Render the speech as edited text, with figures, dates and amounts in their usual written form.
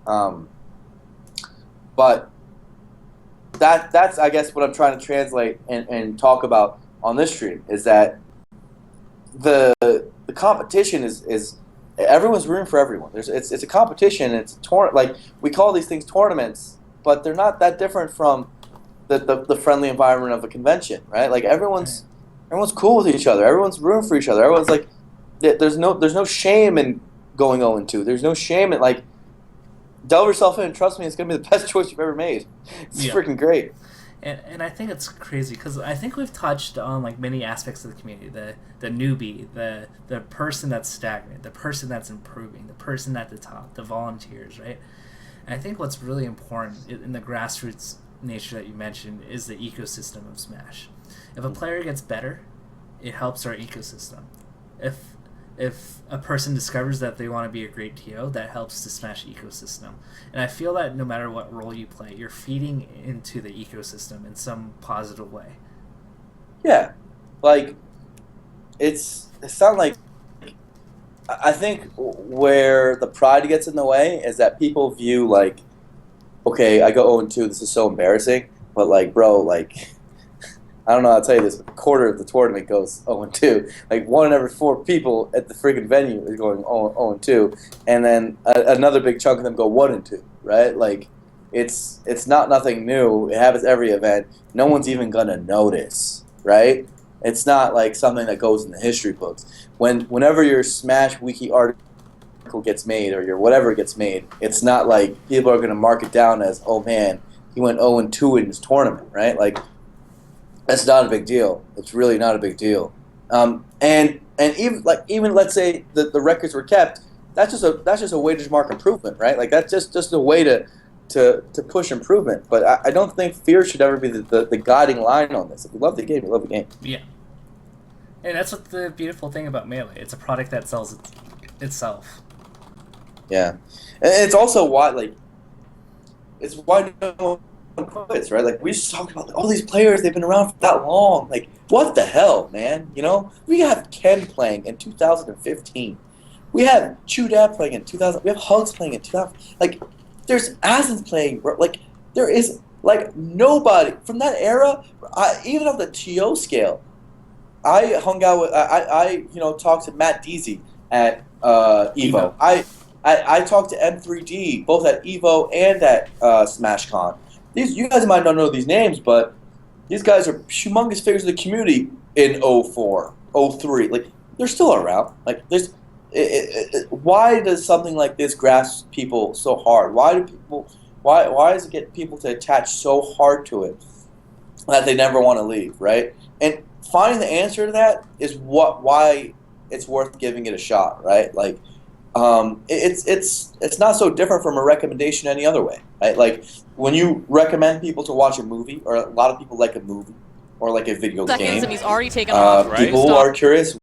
Um, but that's I guess what I'm trying to translate and talk about on this stream is that the competition is everyone's rooting for everyone. It's a competition. It's a like we call these things tournaments, but they're not that different from the friendly environment of a convention, right? Like Right. everyone's cool with each other. Everyone's rooting for each other. Everyone's like there's no shame in going 0-2. There's no shame in like delve yourself in and trust me, it's gonna be the best choice you've ever made. It's Yeah. freaking great. And I think it's crazy because I think we've touched on like many aspects of the community: the newbie, the person that's stagnant, the person that's improving, the person at the top, the volunteers, right? And I think what's really important in the grassroots nature that you mentioned is the ecosystem of Smash. If a player gets better, it helps our ecosystem. If if a person discovers that they want to be a great TO, that helps the Smash ecosystem. And I feel that no matter what role you play, you're feeding into the ecosystem in some positive way. Yeah, like it's not like I think where the pride gets in the way is that people view like, okay, I go 0-2, this is so embarrassing, but like, bro, like I don't know how to tell you this, but a quarter of the tournament goes 0-2. Like one in every four people at the friggin' venue is going 0-2, and then another big chunk of them go 1-2. Right? Like it's not nothing new. It happens every event. No one's even gonna notice. Right? It's not like something that goes in the history books. Whenever your Smash Wiki article gets made or your whatever gets made, it's not like people are gonna mark it down as, oh man, he went 0-2 in his tournament. Right? Like that's not a big deal. It's really not a big deal. And even let's say the records were kept, that's just a way to just mark improvement, right? Like that's just a way to push improvement. But I don't think fear should ever be the guiding line on this. If you love the game, you love the game. Yeah. And that's what the beautiful thing about Melee. It's a product that sells itself. Yeah, and it's also why it's why no one quits, right? Like we just talked about like, all these players, they've been around for that long. Like what the hell, man? You know, we have Ken playing in 2015. We have Chudab playing in 2000. We have Hugs playing in 2000. Like there's Asens playing, bro. Like there is like nobody from that era. Even on the TO scale, I hung out with talked to Matt Deasy at Evo. Evo. I talked to M3D both at Evo and at SmashCon. These you guys might not know these names, but these guys are humongous figures of the community in 04, 03. Like they're still around. Like why does something like this grasp people so hard? Why does it get people to attach so hard to it that they never want to leave, right? And finding the answer to that is why it's worth giving it a shot, right? Like it's not so different from a recommendation any other way, right? Like when you recommend people to watch a movie, or a lot of people like a movie or like a video Seconds game, and he's already taken off. Right? people are curious.